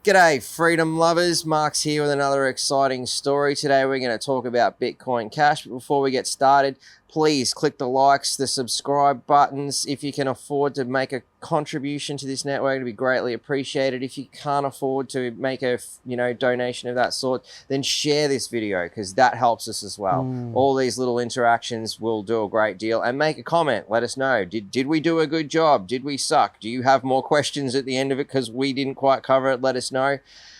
G'day freedom lovers, Mark's here with another exciting story. Today we're going to talk about Bitcoin Cash, but before we get started, please click the likes, the subscribe buttons. If you can afford to make a contribution to this network, it'd be greatly appreciated. If you can't afford to make a donation of that sort, then share this video because that helps us as well. All these little interactions will do a great deal. And make a comment, let us know, did we do a good job? Did we suck? Do you have more questions at the end of it because we didn't quite cover it? Let us know.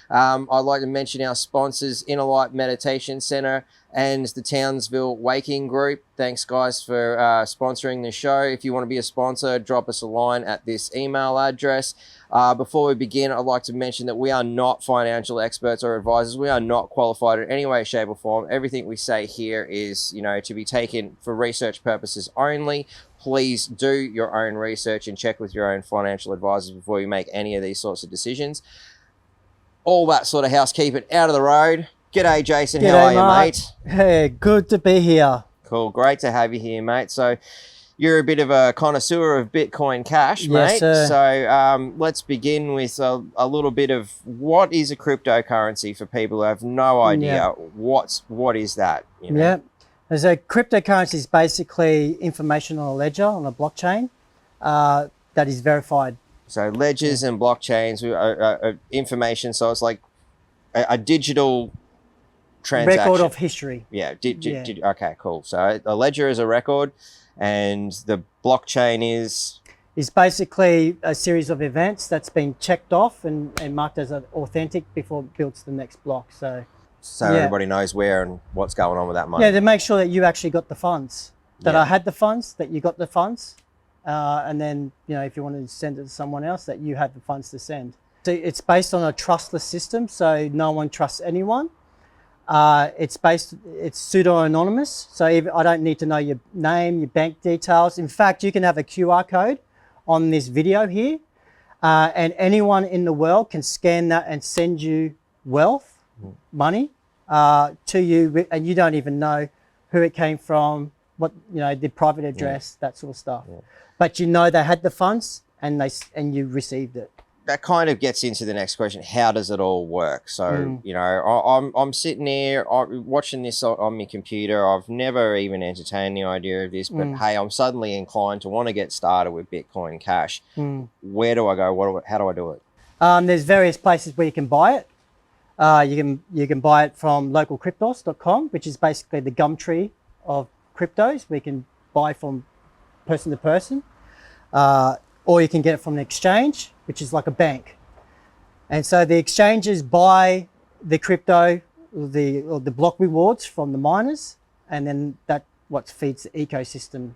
I'd like to mention our sponsors, Inner Light Meditation Center and the Townsville Waking Group. Thanks guys for sponsoring the show. If you want to be a sponsor, drop us a line at this email address. Before we begin, I'd like to mention that we are not financial experts or advisors. We are not qualified in any way, shape or form. Everything we say here is, to be taken for research purposes only. Please do your own research and check with your own financial advisors before you make any of these sorts of decisions. All that sort of housekeeping out of the road. G'day, Jason. G'day, how are you, Mark. mate? Hey, good to be here. Cool. Great to have you here, mate. So you're a bit of a connoisseur of Bitcoin Cash, mate. Yes, sir. So let's begin with a little bit of what is a cryptocurrency for people who have no idea. What is that? Yeah. As a cryptocurrency is basically information on a ledger, on a blockchain that is verified. So ledgers and blockchains are information. So it's like a digital transaction. Record of history. Yeah. Okay, cool. So a ledger is a record and the blockchain is Basically a series of events that's been checked off and marked as authentic before it builds the next block. So everybody knows where and what's going on with that money. Yeah, to make sure that you actually got the funds, that I had the funds, that you got the funds. And then, if you want to send it to someone else, that you have the funds to send. So it's based on a trustless system, so no one trusts anyone. It's pseudo-anonymous, so I don't need to know your name, your bank details. In fact, you can have a QR code on this video here, and anyone in the world can scan that and send you wealth, money, to you, and you don't even know who it came from, what the private address, that sort of stuff. But they had the funds and you received it. That kind of gets into the next question. How does it all work? So, I'm sitting here watching this on my computer. I've never even entertained the idea of this, but hey, I'm suddenly inclined to want to get started with Bitcoin Cash. Where do I go? How do I do it? There's various places where you can buy it. You can buy it from localcryptos.com, which is basically the Gumtree of cryptos. We can buy from person to person, or you can get it from an exchange, which is like a bank. And so the exchanges buy the crypto, or the block rewards from the miners, and then that what feeds the ecosystem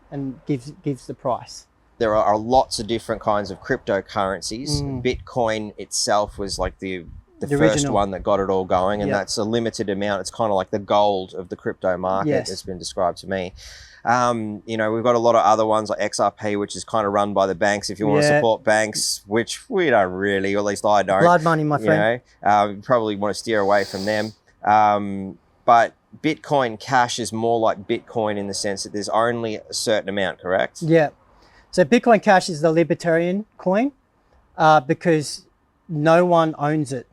and gives the price. There are lots of different kinds of cryptocurrencies. Bitcoin itself was like the first original one that got it all going, and that's a limited amount. It's kind of like the gold of the crypto market. It's been described to me. We've got a lot of other ones like XRP, which is kind of run by the banks. If you want to support banks, which we don't really, or at least I don't. Blood money, my friend. You probably want to steer away from them. But Bitcoin Cash is more like Bitcoin in the sense that there's only a certain amount, correct? Yeah. So Bitcoin Cash is the libertarian coin because no one owns it.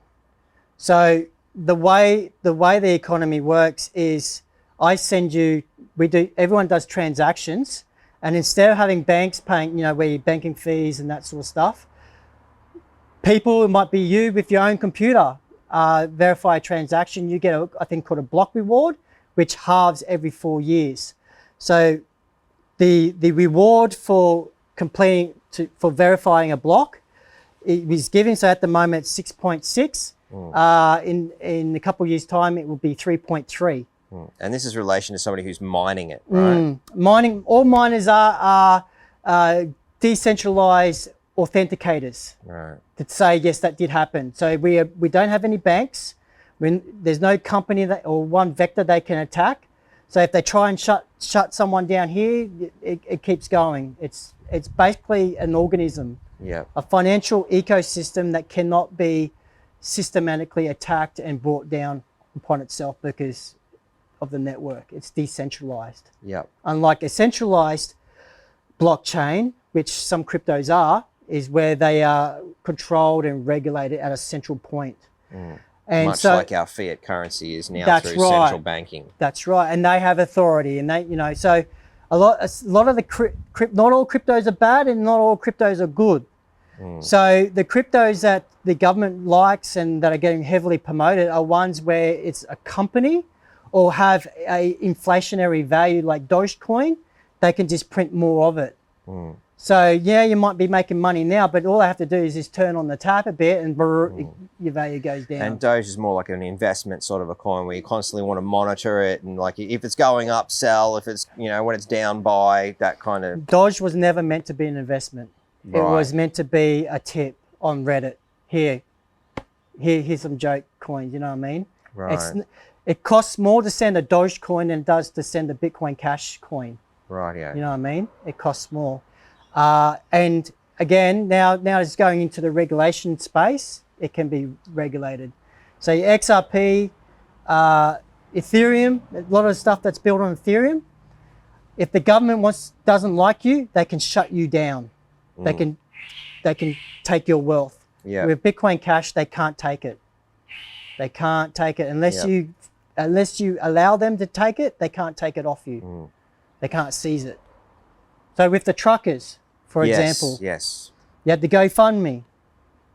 So the way the economy works is everyone does transactions, and instead of having banks paying, where your banking fees and that sort of stuff, people, it might be you with your own computer, verify a transaction, you get a thing called a block reward, which halves every 4 years. So the reward for verifying a block, it was given, so at the moment it's 6.6. In a couple of years' time, it will be 3.3. And this is in relation to somebody who's mining it, right? All miners are decentralized authenticators, right? To say yes, that did happen. So we don't have any banks. There's no company or one vector they can attack. So if they try and shut someone down here, it keeps going. It's basically an organism, a financial ecosystem that cannot be systematically attacked and brought down upon itself because of the network. It's decentralized. Unlike a centralized blockchain, which some cryptos are, is where they are controlled and regulated at a central point. And much so, like our fiat currency is now that's through right. central banking. That's right, and they have authority, and they, so a lot of the not all cryptos are bad, and not all cryptos are good. So the cryptos that the government likes and that are getting heavily promoted are ones where it's a company or have a inflationary value, like Dogecoin. They can just print more of it. So yeah, you might be making money now, but all I have to do is just turn on the tap a bit and your value goes down. And Doge is more like an investment sort of a coin where you constantly want to monitor it, and like if it's going up, sell. If it's, when it's down, buy, that kind of. Doge was never meant to be an investment. Right. It was meant to be a tip on Reddit. Here's some joke coins, you know what I mean? Right. It costs more to send a Doge coin than it does to send a Bitcoin Cash coin. Right, yeah. You know what I mean? It costs more. And again, now it's going into the regulation space. It can be regulated. So your XRP, Ethereum, a lot of the stuff that's built on Ethereum, if the government doesn't like you, they can shut you down. They can take your wealth. Yeah. With Bitcoin Cash, they can't take it. They can't take it unless you allow them to take it. They can't take it off you. They can't seize it. So with the truckers, for example, you had the GoFundMe.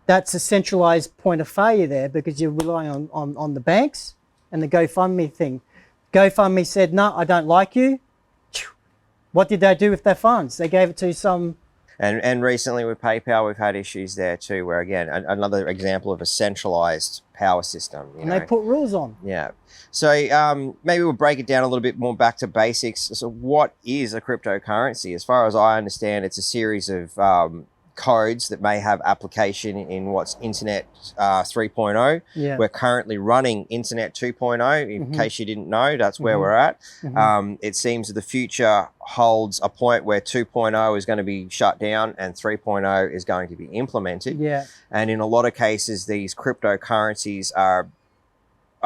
That's a centralized point of failure there because you're relying on the banks and the GoFundMe thing. GoFundMe said, no, I don't like you. What did they do with their funds? They gave it to some... And recently with PayPal, we've had issues there too, where again, another example of a centralized power system. And they put rules on. Yeah. So maybe we'll break it down a little bit more back to basics. So what is a cryptocurrency? As far as I understand, it's a series of codes that may have application in what's Internet 3.0. Yeah. We're currently running Internet 2.0. In case you didn't know, that's where we're at. It seems that the future holds a point where 2.0 is going to be shut down and 3.0 is going to be implemented. Yeah. And in a lot of cases, these cryptocurrencies are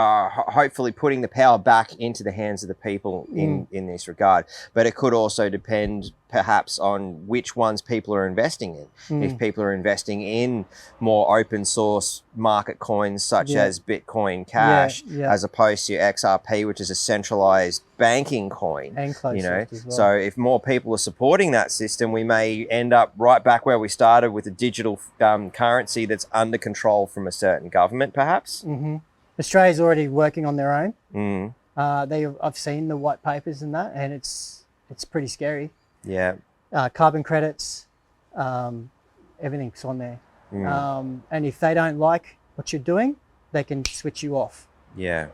hopefully putting the power back into the hands of the people in this regard. But it could also depend perhaps on which ones people are investing in. If people are investing in more open source market coins such as Bitcoin Cash, as opposed to XRP, which is a centralized banking coin. And close as well. So if more people are supporting that system, we may end up right back where we started with a digital currency that's under control from a certain government, perhaps. Australia's already working on their own. I've seen the white papers and that, and it's pretty scary. Yeah. Carbon credits, everything's on there. And if they don't like what you're doing, they can switch you off. Yeah.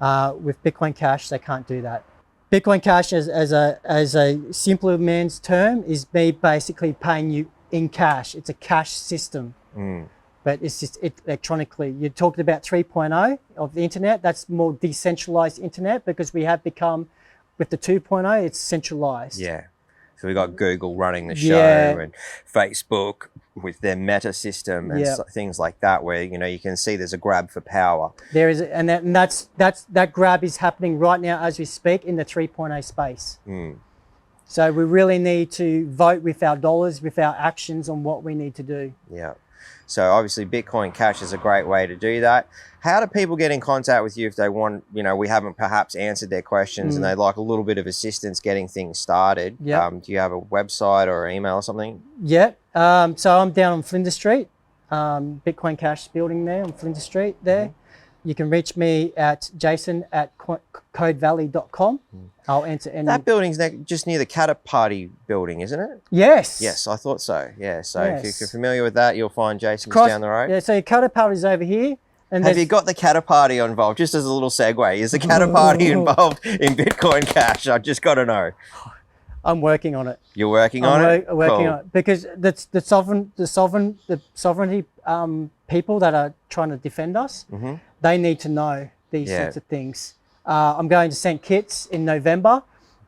With Bitcoin Cash, they can't do that. Bitcoin Cash, as a simpler man's term, is me basically paying you in cash. It's a cash system. But it's just electronically. You talked about 3.0 of the internet. That's more decentralized internet because we have become, with the 2.0, it's centralized. Yeah. So we got Google running the show and Facebook with their meta system and things like that, where you can see there's a grab for power. There is, and that grab is happening right now as we speak in the 3.0 space. So we really need to vote with our dollars, with our actions on what we need to do. Yeah. So obviously Bitcoin Cash is a great way to do that. How do people get in contact with you if they want, we haven't perhaps answered their questions and they'd like a little bit of assistance getting things started? Do you have a website or email or something? Yeah. So I'm down on Flinders Street, Bitcoin Cash building there on Flinders Street there. You can reach me at jason@codevalley.com. I'll answer any... That building's just near the Catter Party building, isn't it? Yes. Yes, I thought so. Yeah, so if you're familiar with that, you'll find Jason's down the road. Yeah, so your Catter Party's over here. And have you got the Catter Party involved? Just as a little segue, is the Catter Party involved in Bitcoin Cash? I just got to know. I'm working on it. You're working on it? Working on it because the sovereignty people that are trying to defend us, they need to know these sorts of things. I'm going to St. Kitts in November.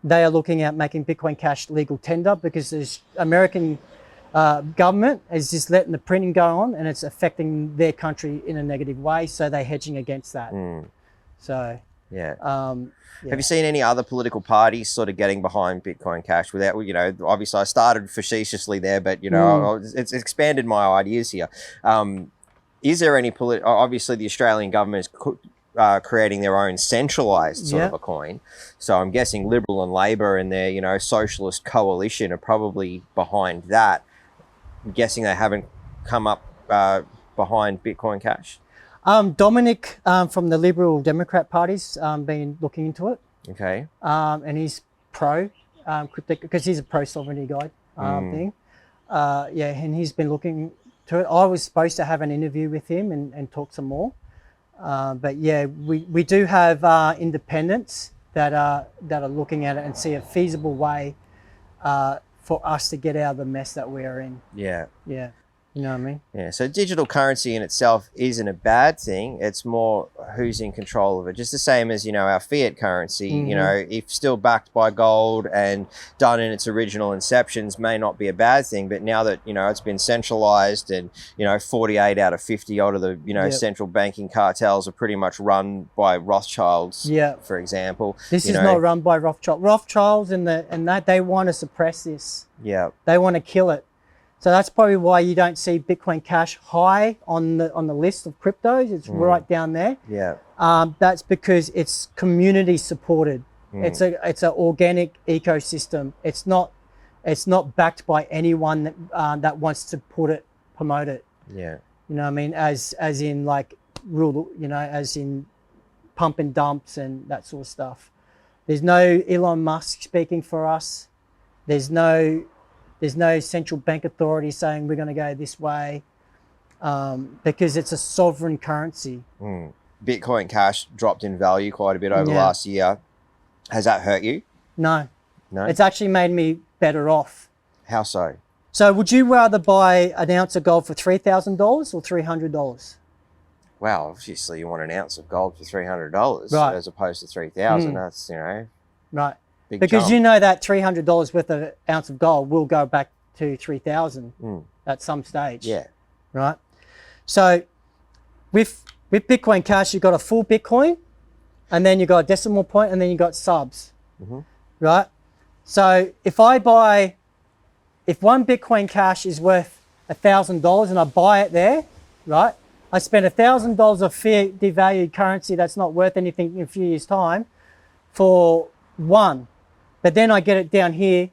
They are looking at making Bitcoin Cash legal tender because the American government is just letting the printing go on and it's affecting their country in a negative way. So they're hedging against that. So Yeah. Yeah. Have you seen any other political parties sort of getting behind Bitcoin Cash without, you know, obviously I started facetiously there, but, you know, it's expanded my ideas here. Is there any obviously the Australian government is creating their own centralized sort of a coin. So I'm guessing Liberal and Labor and their, you know, socialist coalition are probably behind that. I'm guessing they haven't come up behind Bitcoin Cash. Dominic from the Liberal Democrat Party's been looking into it. Okay. And he's pro crypto because he's a pro sovereignty guy thing. Yeah, and he's been looking to it. I was supposed to have an interview with him and talk some more. But yeah, we do have independents that are looking at it and see a feasible way for us to get out of the mess that we're in. Yeah. Yeah. You know what I mean? Yeah, so digital currency in itself isn't a bad thing. It's more who's in control of it. Just the same as, you know, our fiat currency, you know, if still backed by gold and done in its original inceptions may not be a bad thing. But now that, you know, it's been centralized and, you know, 48 out of 50 out of the, you know, central banking cartels are pretty much run by Rothschilds, for example. This is not run by Rothschild. Rothschilds and that they want to suppress this. Yeah. They want to kill it. So that's probably why you don't see Bitcoin Cash high on the list of cryptos. It's right down there. Yeah. That's because it's community supported. It's an organic ecosystem. It's not backed by anyone that wants to promote it. Yeah. You know what I mean? As in like rule, you know, as in pump and dumps and that sort of stuff. There's no Elon Musk speaking for us. There's no central bank authority saying we're going to go this way because it's a sovereign currency. Bitcoin Cash dropped in value quite a bit over last year. Has that hurt you? No. No? It's actually made me better off. How so? So would you rather buy an ounce of gold for $3,000 or $300? Well, obviously you want an ounce of gold for $300 as opposed to $3,000. That's, you know. Right. Big because jump. you know that $300 worth of an ounce of gold will go back to 3,000 at some stage. Yeah. Right. So with Bitcoin Cash, you've got a full Bitcoin and then you've got a decimal point and then you've got subs. Right. So if one Bitcoin Cash is worth $1,000 and I buy it there, right? I spend $1,000 of fiat devalued currency that's not worth anything in a few years' time for one. But then I get it down here,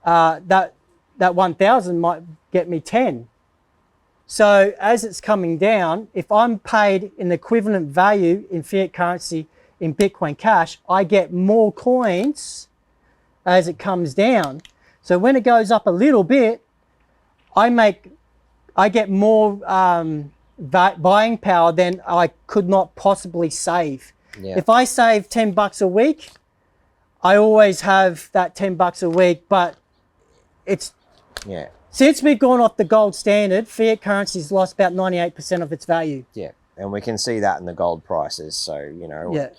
that 1,000 might get me 10. So as it's coming down, if I'm paid an equivalent value in fiat currency in Bitcoin Cash, I get more coins as it comes down. So when it goes up a little bit, I get more buying power than I could not possibly save. Yeah. If I save $10 a week, I always have that $10 a week, but it's since we've gone off the gold standard, fiat currency's lost about 98% of its value. Yeah, and we can see that in the gold prices. So, you know,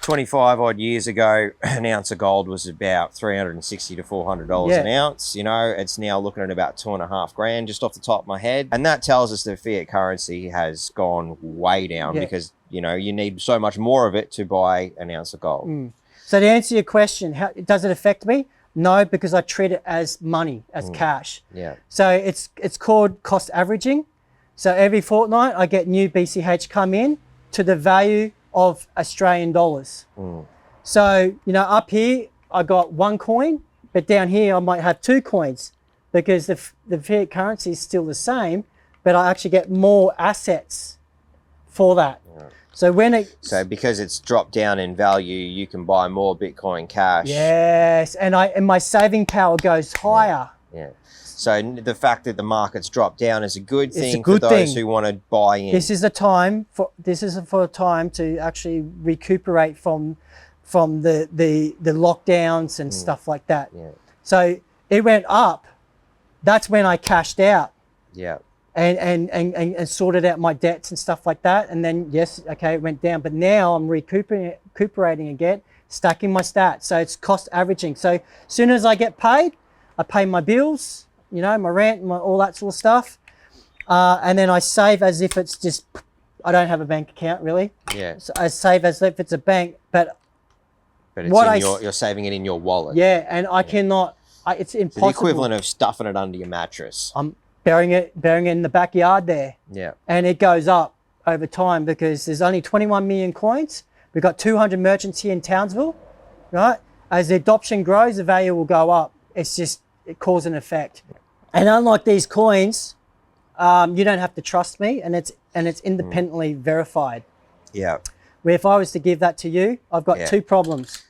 25 odd years ago, an ounce of gold was about $360 to $400 an ounce. You know, it's now looking at about $2.5 grand just off the top of my head. And that tells us that fiat currency has gone way down because, you know, you need so much more of it to buy an ounce of gold. So to answer your question, how does it affect me? No, because I treat it as money, as cash. Yeah. So it's called cost averaging. So every fortnight I get new BCH come in to the value of Australian dollars. So, you know, up here I got one coin, but down here I might have two coins because the fiat currency is still the same, but I actually get more assets for that. So so because it's dropped down in value, you can buy more Bitcoin Cash. Yes, and my saving power goes higher. Yeah. So the fact that the market's dropped down is a good thing for those who want to buy in. This is a time to actually recuperate from the lockdowns and stuff like that. Yeah. So it went up. That's when I cashed out. Yeah. And sorted out my debts and stuff like that. And then, it went down. But now I'm recuperating again, stacking my stats. So it's cost averaging. So as soon as I get paid, I pay my bills, you know, my rent, all that sort of stuff. And then I save as if it's just I don't have a bank account really. Yeah. So as safe as if it's a bank, but it's what you're saving it in your wallet. Yeah, and I cannot. It's impossible. It's the equivalent of stuffing it under your mattress. I'm burying it in the backyard there. Yeah. And it goes up over time because there's only 21 million coins. We've got 200 merchants here in Townsville, right? As the adoption grows, the value will go up. It's just, it cause and effect. And unlike these coins, you don't have to trust me, and it's independently verified. Yeah. Where if I was to give that to you, I've got two problems.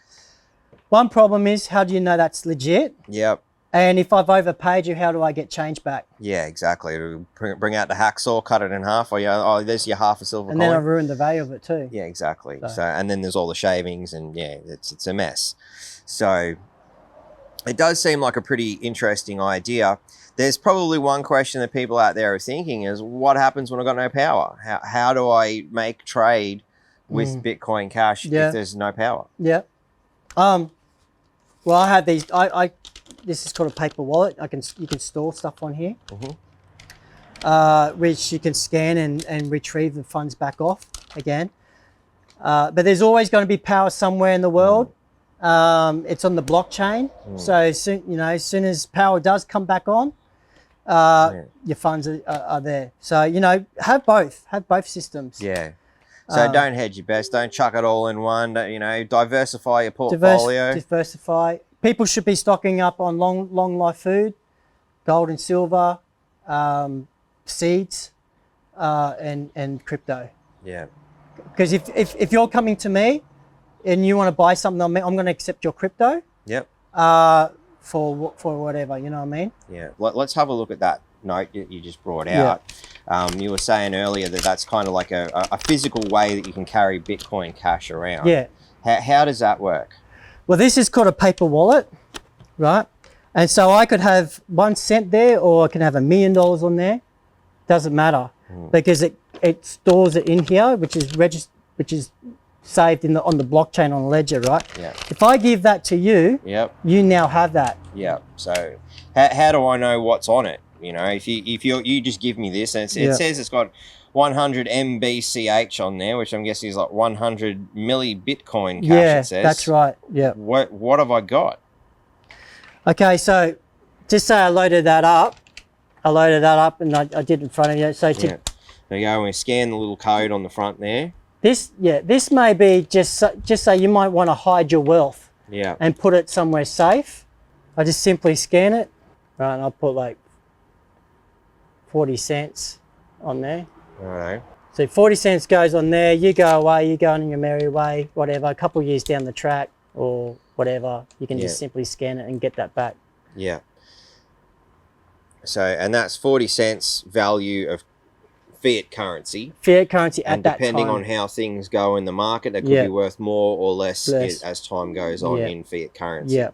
One problem is, how do you know that's legit? Yep. And if I've overpaid you, how do I get change back? Yeah, exactly. Bring out the hacksaw, cut it in half, or there's your half a silver coin. And then I've ruined the value of it too. Yeah, exactly. So and then there's all the shavings, and yeah, it's a mess. So it does seem like a pretty interesting idea. There's probably one question that people out there are thinking is, what happens when I've got no power? How do I make trade with Bitcoin Cash if there's no power? Yeah. Well, I have these. This is called a paper wallet. You can store stuff on here, which you can scan and retrieve the funds back off again. But there's always going to be power somewhere in the world. It's on the blockchain. So soon, as soon as power does come back on, your funds are there. So have both systems. Yeah. So don't hedge your bets. Don't chuck it all in one. Diversify your portfolio. Diversify. People should be stocking up on long life food, gold and silver, seeds, and crypto. Yeah. Because if you're coming to me and you want to buy something on me, I'm going to accept your crypto. Yep. For whatever, you know what I mean? Yeah. Let's have a look at that note you just brought out. You were saying earlier that that's kind of like a physical way that you can carry Bitcoin Cash around. Yeah. How does that work? Well, this is called a paper wallet, right? And so I could have 1 cent there, or I can have $1 million on there. Doesn't matter because it stores it in here, which is saved on the blockchain on ledger, right? Yeah. If I give that to you, you now have that. Yeah. So how do I know what's on it? If you just give me this, and it says it's got 100 MBCH on there, which I'm guessing is like 100 milli Bitcoin cash. Yeah, it says. That's right. Yeah. What have I got? Okay, so just say I loaded that up. And I did in front of you. So there you go. And we scan the little code on the front there. This may be just say you might want to hide your wealth. Yeah. And put it somewhere safe. I just simply scan it, right? And I'll put like 40 cents on there. All right. So 40 cents goes on there. You go away. You go on your merry way. Whatever. A couple of years down the track or whatever, you can just simply scan it and get that back. Yeah. So, and that's 40 cents value of fiat currency. Fiat currency at that time. And depending on how things go in the market, that could be worth more or less as time goes on in fiat currency. Yeah.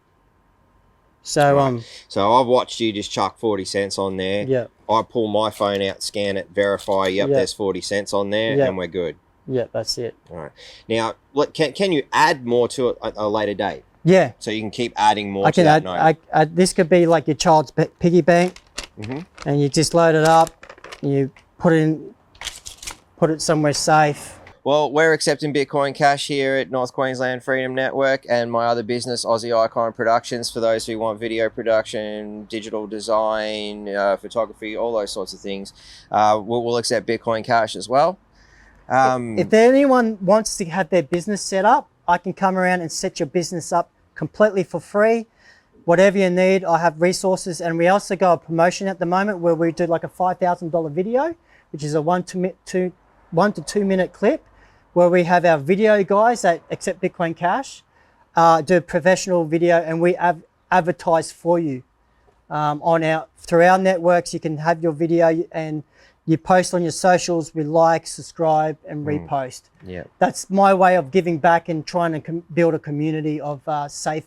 So so I've watched you just chuck 40 cents on there. Yeah. I pull my phone out, scan it, verify, there's 40 cents on there, and we're good. Yeah, that's it. All right. Now, can you add more to it at a later date? Yeah. So you can keep adding more to that note. This could be like your child's piggy bank, and you just load it up, and you put it somewhere safe. Well, we're accepting Bitcoin Cash here at North Queensland Freedom Network, and my other business, Aussie Icon Productions, for those who want video production, digital design, photography, all those sorts of things. We'll accept Bitcoin Cash as well. If anyone wants to have their business set up, I can come around and set your business up completely for free. Whatever you need, I have resources, and we also got a promotion at the moment where we do like a $5,000 video, which is a 1 to 2 minute clip, where we have our video guys that accept Bitcoin Cash, do professional video, and we advertise for you through our networks. You can have your video and you post on your socials with like, subscribe, and repost. Yeah, that's my way of giving back and trying to build a community of safe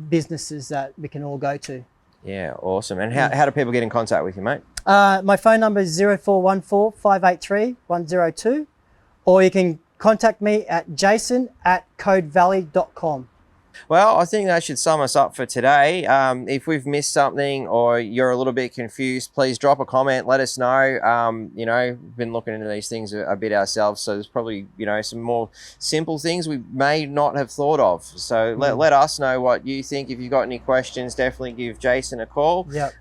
businesses that we can all go to. Yeah, awesome. And how do people get in contact with you, mate? My phone number is 0414 583 102, or you can contact me at jason@codevalley.com. Well, I think that should sum us up for today. If we've missed something or you're a little bit confused, please drop a comment. Let us know. You know, we've been looking into these things a bit ourselves, so there's probably, you know, some more simple things we may not have thought of. So let us know what you think. If you've got any questions, definitely give Jason a call. Yep.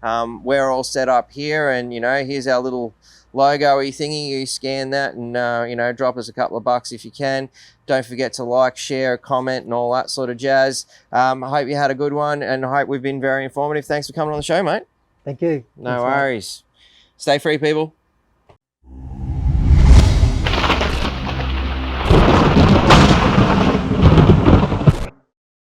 We're all set up here, and, you know, here's our little logo-y thingy. You scan that and, you know, drop us a couple of bucks if you can. Don't forget to like, share, comment, and all that sort of jazz. I hope you had a good one, and I hope we've been very informative. Thanks for coming on the show, mate. Thank you. No worries. Stay free, people.